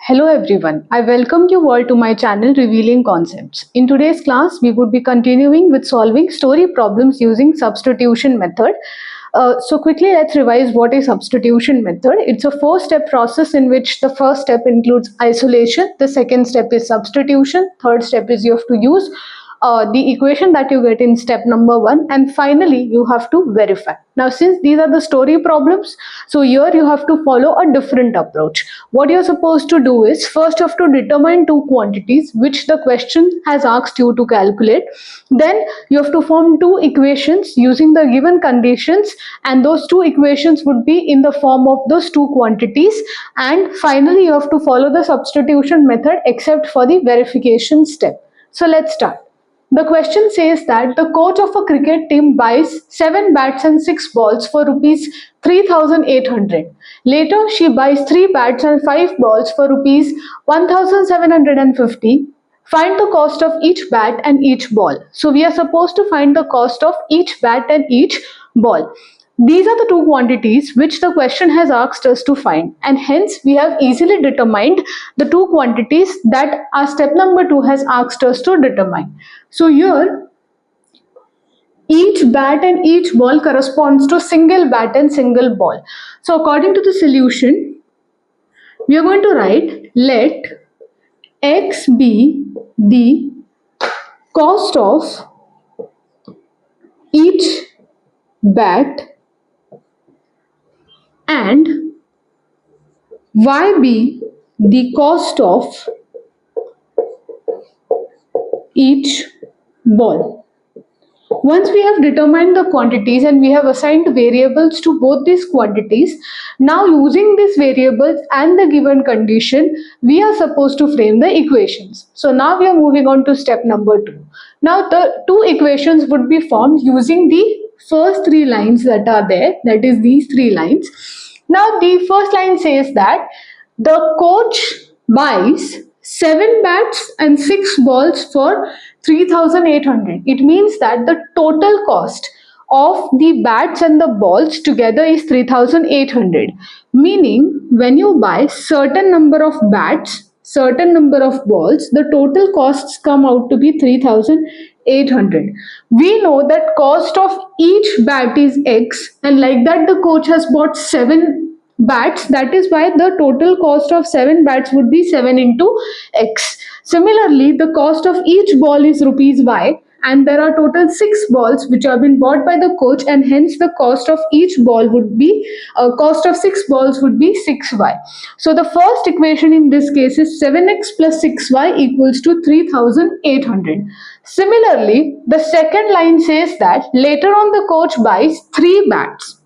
Hello everyone, I welcome you all to my channel Revealing Concepts. In today's class, we would be continuing with solving story problems using substitution method. So quickly let's revise what is substitution method. It's a four-step process in which the first step includes isolation, the second step is substitution, third step is you have to use the equation that you get in step number 1, and finally you have to verify. Now since these are the story problems, so here you have to follow a different approach. What you're supposed to do is first you have to determine two quantities which the question has asked you to calculate. Then you have to form two equations using the given conditions, and those two equations would be in the form of those two quantities, and finally you have to follow the substitution method except for the verification step. So let's start. The question says that the coach of a cricket team buys 7 bats and 6 balls for rupees 3,800. Later, she buys 3 bats and 5 balls for rupees 1,750. Find the cost of each bat and each ball. So we are supposed to find the cost of each bat and each ball. These are the two quantities which the question has asked us to find, and hence we have easily determined the two quantities that our step number 2 has asked us to determine. So here each bat and each ball corresponds to single bat and single ball. So according to the solution, we are going to write let x be the cost of each bat and y be the cost of each ball. Once we have determined the quantities and we have assigned variables to both these quantities, now using these variables and the given condition, we are supposed to frame the equations. So now we are moving on to step number 2. Now the two equations would be formed using the first three lines that are there, that is these three lines. Now the first line says that the coach buys 7 bats and 6 balls for 3,800. It means that the total cost of the bats and the balls together is 3,800. Meaning when you buy certain number of bats, certain number of balls, the total costs come out to be 3,800. We know that cost of each bat is X, and like that the coach has bought 7 bats, that is why the total cost of 7 bats would be 7 into X. Similarly, the cost of each ball is rupees Y, and there are total 6 balls which have been bought by the coach, and hence the cost of each ball would be cost of 6 balls would be 6Y. So the first equation in this case is 7x plus 6y equals to 3,800. Similarly, the second line says that later on the coach buys 3 bats.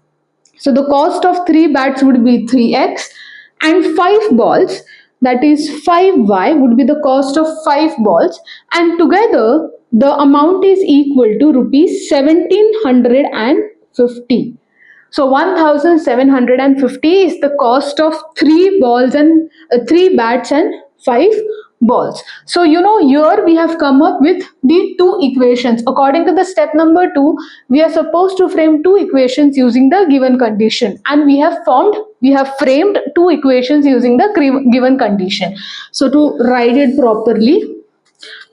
So the cost of 3 bats would be 3x, and 5 balls, that is 5y, would be the cost of 5 balls, and together the amount is equal to rupees 1,750. So 1,750 is the cost of 3 balls and 3 bats and 5 balls. So here we have come up with the two equations. According to the step number 2, we are supposed to frame two equations using the given condition, and we have framed two equations using the given condition. So to write it properly,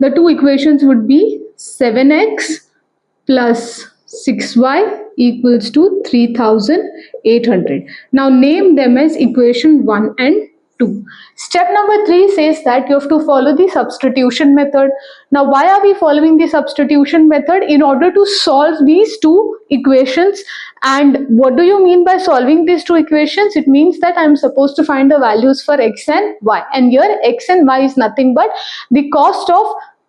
the two equations would be 7x plus 6y equals to 3,800. Now name them as equation 1 and 2. Step number 3 says that you have to follow the substitution method. Now why are we following the substitution method? In order to solve these two equations. And what do you mean by solving these two equations? It means that I am supposed to find the values for x and y, and here x and y is nothing but the cost of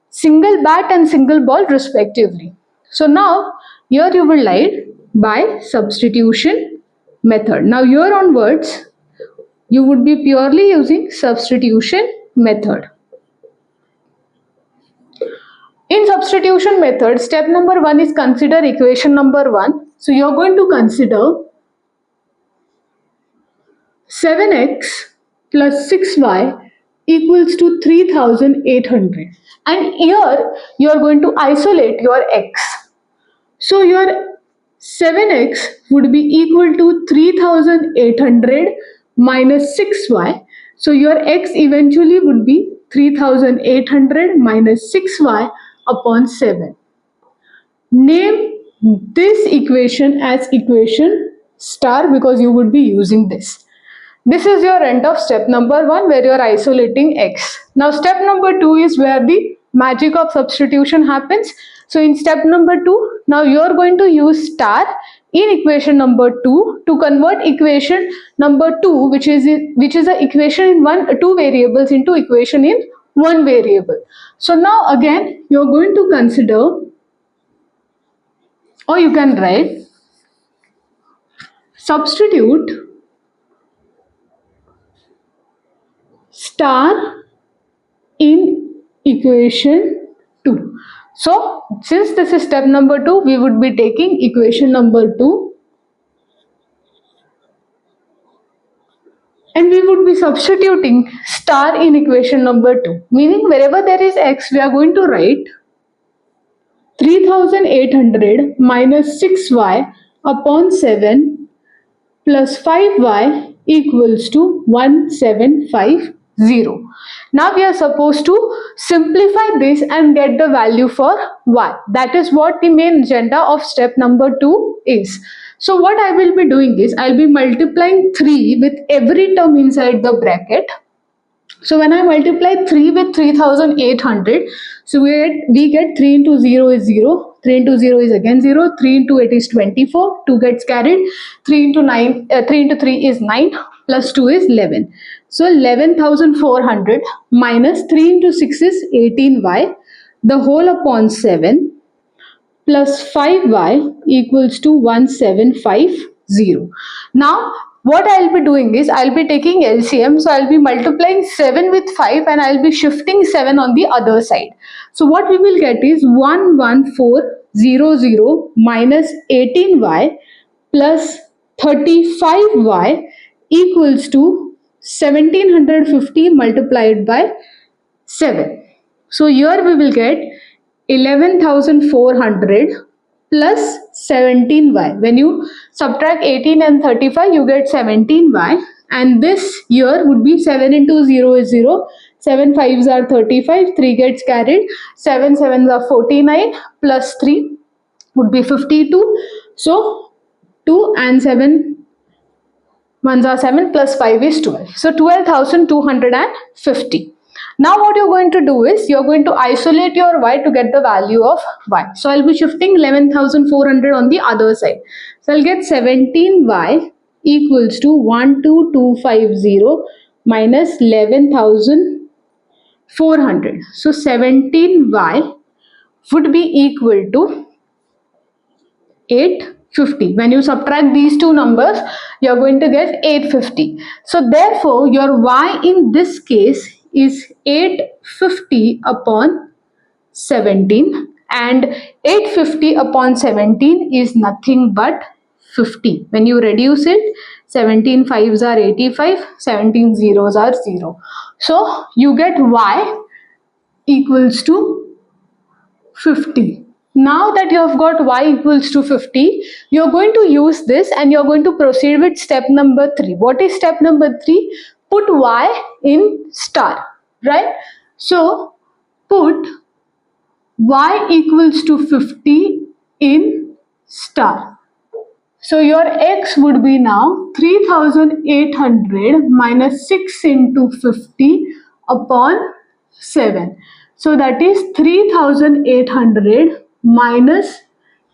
single bat and single ball respectively. So now here you will write by substitution method. Now here onwards you would be purely using substitution method. In substitution method, step number 1 is consider equation number 1. So you are going to consider 7x plus 6y equals to 3,800, and here you are going to isolate your x. So your 7x would be equal to 3,800 minus 6y. So your x eventually would be 3800 minus 6y upon 7. Name this equation as equation star because you would be using this. This is your end of step number 1 where you are isolating x. Now step number 2 is where the magic of substitution happens. So in step number 2, now you are going to use star in equation number 2 to convert equation number 2 which is a equation in two variables into equation in one variable. So now again you are going to consider, or you can write, substitute star in equation 2. So since this is step number 2, we would be taking equation number 2 and we would be substituting star in equation number 2, meaning wherever there is x, we are going to write 3800 minus 6y upon 7 plus 5y equals to 1750. Now we are supposed to simplify this and get the value for y. That is what the main agenda of step number 2 is. So what I will be doing is, I will be multiplying 3 with every term inside the bracket. So when I multiply 3 with 3800, so we get 3 into 0 is 0, 3 into 0 is again 0, 3 into 8 is 24, 2 gets carried, 3 into 3 is 9, plus 2 is 11. So 11,400 minus 3 into 6 is 18y, the whole upon 7 plus 5y equals to 1750. Now what I'll be doing is, I'll be taking LCM, so I'll be multiplying 7 with 5 and I'll be shifting 7 on the other side. So what we will get is 11400 minus 18y plus 35y equals to 1750 multiplied by 7. So here we will get 11,400 plus 17y. When you subtract 18 and 35, you get 17y, and this here would be 7 into 0 is 0, 7 5s are 35, 3 gets carried, 7 7s are 49, plus 3 would be 52. So 2 and 7 1s are 7 plus 5 is 12. So 12,250. Now what you're going to do is, you're going to isolate your y to get the value of y. So I'll be shifting 11,400 on the other side. So I'll get 17y equals to 12250 minus 11,400. So 17y would be equal to 850. When you subtract these two numbers, you are going to get 850. So therefore your y in this case is 850 upon 17, and 850 upon 17 is nothing but 50. When you reduce it, 17 5s are 85, 17 zeros are 0. So you get y equals to 50. Now that you have got y equals to 50, you are going to use this and you are going to proceed with step number 3. What is step number 3? Put y in star, right? So put y equals to 50 in star. So your x would be now 3800 minus 6 into 50 upon 7. So that is 3800 minus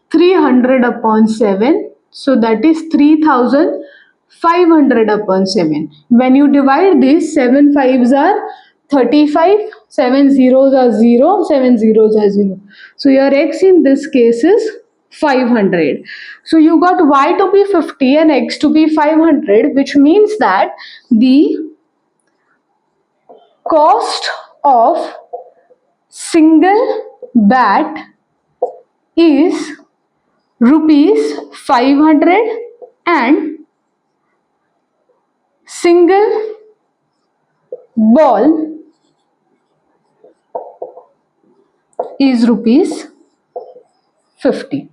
300 upon 7. So that is 3500 upon 7. When you divide this, 7 5s are 35, 7 zeros are 0, 7 zeros are 0. So your x in this case is 500. So you got y to be 50 and x to be 500, which means that the cost of single bat is rupees 500 and single ball is rupees 50.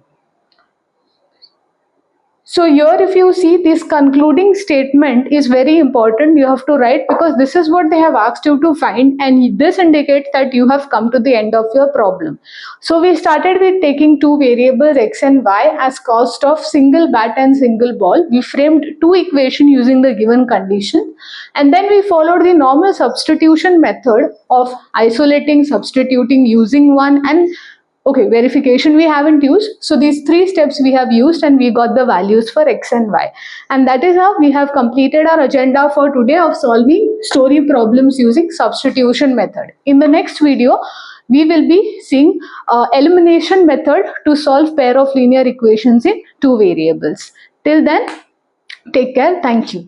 So here if you see, this concluding statement is very important. You have to write, because this is what they have asked you to find, and this indicates that you have come to the end of your problem. So we started with taking two variables x and y as cost of single bat and single ball. We framed two equations using the given condition, and then we followed the normal substitution method of isolating, substituting, using one, and okay, verification we haven't used. So these three steps we have used, and we got the values for x and y. And that is how we have completed our agenda for today of solving story problems using substitution method. In the next video, we will be seeing elimination method to solve pair of linear equations in two variables. Till then, take care. Thank you.